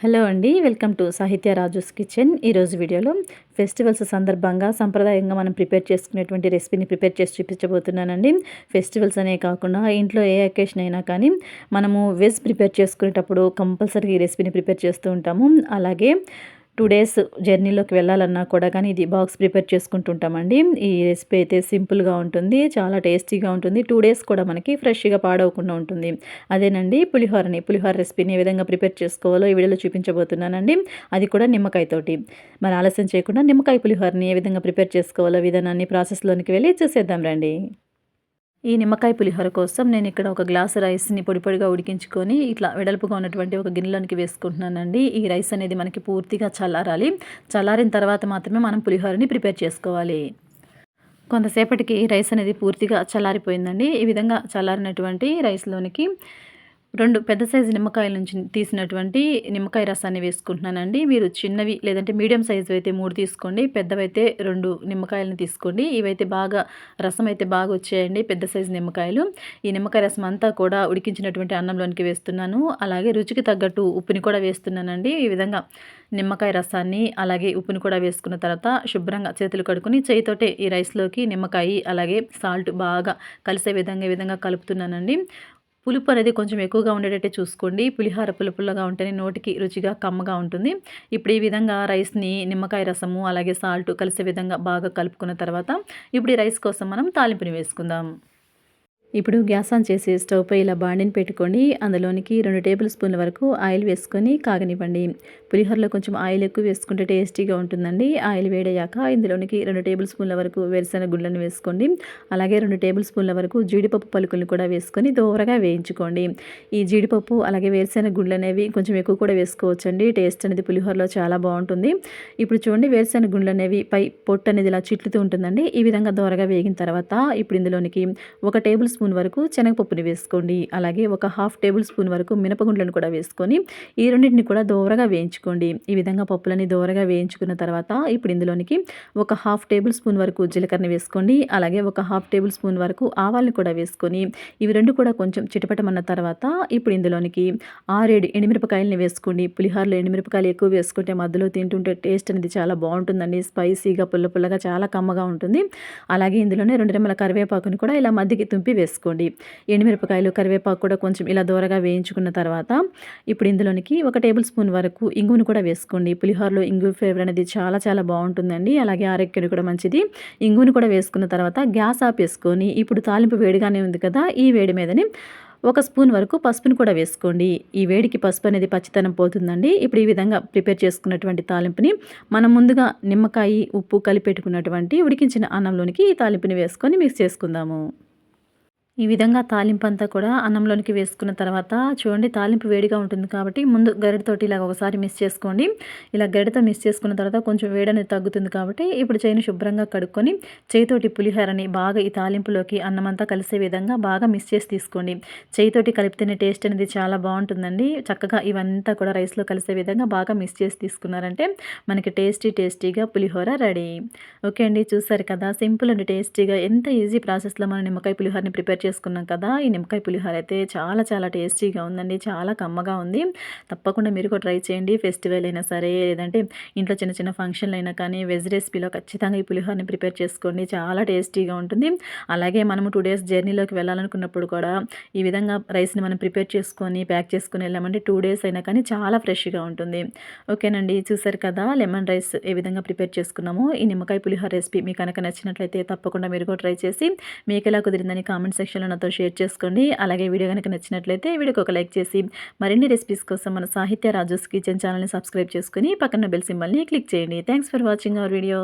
Hello అండి. Welcome to సాహిత్య Raju's kitchen. ఈరోజు వీడియోలో ఫెస్టివల్స్ సందర్భంగా సంప్రదాయంగా మనం ప్రిపేర్ చేసుకునేటువంటి రెసిపీని ప్రిపేర్ చేసి చూపించబోతున్నానండి. ఫెస్టివల్స్ అనే కాకుండా ఇంట్లో ఏ అకేషన్ అయినా కానీ మనము వెజ్ ప్రిపేర్ చేసుకునేటప్పుడు కంపల్సరీగా ఈ రెసిపీని ప్రిపేర్ చేస్తూ ఉంటాము. అలాగే 2 డేస్ జర్నీలోకి వెళ్ళాలన్నా కూడా కానీ ఇది బాక్స్ ప్రిపేర్ చేసుకుంటుంటామండి. ఈ రెసిపీ అయితే సింపుల్‌గా ఉంటుంది. చాలా టేస్టీగా ఉంటుంది. 2 డేస్ కూడా మనకి ఫ్రెష్‌గా పాడవకుండా ఉంటుంది. అదేనండి పులిహోర రెసిపీని ఏ విధంగా ప్రిపేర్ చేసుకోవాలో ఈ వీడియోలో చూపించబోతున్నానండి. అది కూడా నిమ్మకాయతోటి. మరి ఆలస్యం చేయకుండా నిమ్మకాయ పులిహోరని ఏ విధంగా ప్రిపేర్ చేసుకోవాలో విధానాన్ని ప్రాసెస్‌లోనికి వెళ్ళి చూసేద్దాం రండి. ఈ నిమ్మకాయ పులిహోర కోసం నేను ఇక్కడ ఒక గ్లాసు రైస్‌ని పొడి పొడిగా ఉడికించుకొని ఇట్లా వెడల్పుగా ఉన్నటువంటి ఒక గిన్నెలోనికి వేసుకుంటున్నానండి. ఈ రైస్ అనేది మనకి పూర్తిగా చల్లారాలి. చల్లారిన తర్వాత మాత్రమే మనం పులిహోరని ప్రిపేర్ చేసుకోవాలి. కొంతసేపటికి రైస్ అనేది పూర్తిగా చల్లారిపోయిందండి. ఈ విధంగా చల్లారినటువంటి రైస్‌లోనికి 2 పెద్ద సైజు నిమ్మకాయల నుంచి తీసినటువంటి నిమ్మకాయ రసాన్ని వేసుకుంటున్నానండి. మీరు చిన్నవి లేదంటే మీడియం సైజువి అయితే 3 తీసుకోండి. పెద్దవైతే 2 నిమ్మకాయలను తీసుకోండి. ఇవైతే రసం అయితే బాగా వచ్చాయండి, పెద్ద సైజు నిమ్మకాయలు. ఈ నిమ్మకాయ రసం అంతా కూడా ఉడికించినటువంటి అన్నంలోనికి వేస్తున్నాను. అలాగే రుచికి తగ్గట్టు ఉప్పుని కూడా వేస్తున్నానండి. ఈ విధంగా నిమ్మకాయ రసాన్ని అలాగే ఉప్పుని కూడా వేసుకున్న తర్వాత శుభ్రంగా చేతులు కడుక్కొని చేయితోటే ఈ రైస్‌లోకి నిమ్మకాయి అలాగే సాల్ట్ బాగా కలిసే విధంగా ఈ విధంగా కలుపుతున్నానండి. పులుపు అనేది కొంచెం ఎక్కువగా ఉండేటట్టే చూసుకోండి. పులిహోర పుల్లగా ఉంటేనే నోటికి రుచిగా, కమ్మగా ఉంటుంది. ఇప్పుడు ఈ విధంగా రైస్‌ని నిమ్మకాయ రసము అలాగే సాల్ట్ కలిసే విధంగా బాగా కలుపుకున్న తర్వాత ఇప్పుడు ఈ రైస్ కోసం మనం తాలింపుని వేసుకుందాం. ఇప్పుడు గ్యాస్ ఆన్ చేసి స్టవ్ పై ఇలా బాండిని పెట్టుకోండి. అందులోనికి 2 టేబుల్ స్పూన్ల వరకు ఆయిల్ వేసుకొని కాగనివ్వండి. పులిహోరలో కొంచెం ఆయిల్ ఎక్కువ వేసుకుంటే టేస్టీగా ఉంటుందండి. ఆయిల్ వేడయ్యాక ఇందులోనికి 2 టేబుల్ స్పూన్ల వరకు వేరుశెనగ గుళ్ళను వేసుకోండి. అలాగే 2 టేబుల్ స్పూన్ల వరకు జీడిపప్పు పలుకులను కూడా వేసుకొని దోరగా వేయించుకోండి. ఈ జీడిపప్పు అలాగే వేరుశెనగ గుళ్ళు అనేవి కొంచెం ఎక్కువ కూడా వేసుకోవచ్చండి. టేస్ట్ అనేది పులిహోరలో చాలా బాగుంటుంది. ఇప్పుడు చూడండి, వేరుశెనగ గుళ్ళు అనేవి పై పొట్టు అనేది ఇలా చిట్లుతూ ఉంటుందండి. ఈ విధంగా దోరగా వేగిన తర్వాత ఇప్పుడు ఇందులోనికి 1 టేబుల్ స్పూన్ వరకు శనగపప్పుని వేసుకోండి. అలాగే ఒక హాఫ్ టేబుల్ స్పూన్ వరకు మినపగుండ్లను కూడా వేసుకొని ఈ రెండింటిని కూడా దోరగా వేయించుకోండి. ఈ విధంగా పప్పులని దోరగా వేయించుకున్న తర్వాత ఇప్పుడు ఇందులోనికి ఒక హాఫ్ టేబుల్ స్పూన్ వరకు జీలకర్రని వేసుకోండి. అలాగే ఒక హాఫ్ టేబుల్ స్పూన్ వరకు ఆవాల్ని కూడా వేసుకొని ఇవి రెండు కూడా కొంచెం చిటపటమన్న తర్వాత ఇప్పుడు ఇందులోనికి 6-7 ఎండుమిరపకాయలని వేసుకోండి. పులిహోరలో ఎండుమిరపకాయలు ఎక్కువ వేసుకుంటే మధ్యలో తింటుంటే టేస్ట్ అనేది చాలా బాగుంటుందండి. స్పైసీగా పుల్లగా చాలా కమ్మగా ఉంటుంది. అలాగే ఇందులోనే 2 రెమ్మల కరివేపాకుని కూడా ఇలా మధ్యకి తుంపి వేసుకోండి. ఎండుమిరపకాయలు, కరివేపాకు కూడా కొంచెం ఇలా దోరగా వేయించుకున్న తర్వాత ఇప్పుడు ఇందులోనికి 1 టేబుల్ స్పూన్ వరకు ఇంగువను కూడా వేసుకోండి. పులిహోరలో ఇంగువ ఫ్లేవర్ అనేది చాలా బాగుంటుందండి. అలాగే ఆరోగ్యానికి కూడా మంచిది. ఇంగువను కూడా వేసుకున్న తర్వాత గ్యాస్ ఆపేసుకొని ఇప్పుడు తాలింపు వేడిగానే ఉంది కదా, ఈ వేడి మీదని 1 స్పూన్ వరకు పసుపుని కూడా వేసుకోండి. ఈ వేడికి పసుపు అనేది పచ్చితనం పోతుందండి. ఇప్పుడు ఈ విధంగా ప్రిపేర్ చేసుకున్నటువంటి తాలింపుని మనం ముందుగా నిమ్మకాయ, ఉప్పు కలిపెట్టుకున్నటువంటి ఉడికించిన అన్నంలోనికి ఈ తాలింపుని వేసుకొని మిక్స్ చేసుకుందాము. ఈ విధంగా తాలింపంతా కూడా అన్నంలోనికి వేసుకున్న తర్వాత చూడండి, తాలింపు వేడిగా ఉంటుంది కాబట్టి ముందు గరిటెతోటి ఇలా ఒకసారి మిక్స్ చేసుకోండి. ఇలా గరిటెతో మిక్స్ చేసుకున్న తర్వాత కొంచెం వేడనేది తగ్గుతుంది కాబట్టి ఇప్పుడు చేయిని శుభ్రంగా కడుక్కొని చేయితోటి పులిహోరని బాగా ఈ తాలింపులోకి అన్నమంతా కలిసే విధంగా బాగా మిక్స్ చేసి తీసుకోండి. చేయితోటి కలిపితేనే టేస్ట్ అనేది చాలా బాగుంటుందండి. చక్కగా ఇవంతా కూడా రైస్లో కలిసే విధంగా బాగా మిక్స్ చేసి తీసుకున్నారంటే మనకి టేస్టీగా పులిహోర రెడీ. ఓకే అండి, చూసారు కదా, సింపుల్ అండ్ టేస్టీగా ఎంత ఈజీ ప్రాసెస్లో మనం నిమ్మకాయ పులిహోరని ప్రిపేర్ చేసుకున్నాం కదా. ఈ నిమ్మకాయ పులిహోర అయితే చాలా టేస్టీగా ఉందండి. చాలా కమ్మగా ఉంది. తప్పకుండా మీరు కూడా ట్రై చేయండి. ఫెస్టివల్ అయినా సరే లేదంటే ఇంట్లో చిన్న ఫంక్షన్లు అయినా కానీ వెజ్ రెసిపీలో ఖచ్చితంగా ఈ పులిహోరని ప్రిపేర్ చేసుకోండి. చాలా టేస్టీగా ఉంటుంది. అలాగే మనము 2 డేస్ జర్నీలోకి వెళ్ళాలనుకున్నప్పుడు కూడా ఈ విధంగా రైస్ని మనం ప్రిపేర్ చేసుకొని ప్యాక్ చేసుకొని వెళ్ళామంటే 2 డేస్ అయినా కానీ చాలా ఫ్రెష్గా ఉంటుంది. ఓకేనండి, చూసారు కదా లెమన్ రైస్ ఏ విధంగా ప్రిపేర్ చేసుకున్నామో. ఈ నిమ్మకాయ పులిహోర రెసిపీ మీకు కనుక నచ్చినట్లయితే తప్పకుండా మీరు కూడా ట్రై చేసి మీకు ఎలా కుదిరిందని కామెంట్ సెక్షన్లో నాతో షేర్ చేసుకోండి. అలాగే వీడియో కనుక నచ్చినట్లయితే వీడియోకి ఒక లైక్ చేసి మరిన్ని రెసిపీస్ కోసం మన సాహిత్య రాజుస్ కిచెన్ ఛానల్ని సబ్స్క్రైబ్ చేసుకుని పక్కన బెల్ సింబల్ని క్లిక్ చేయండి. Thanks for watching our video.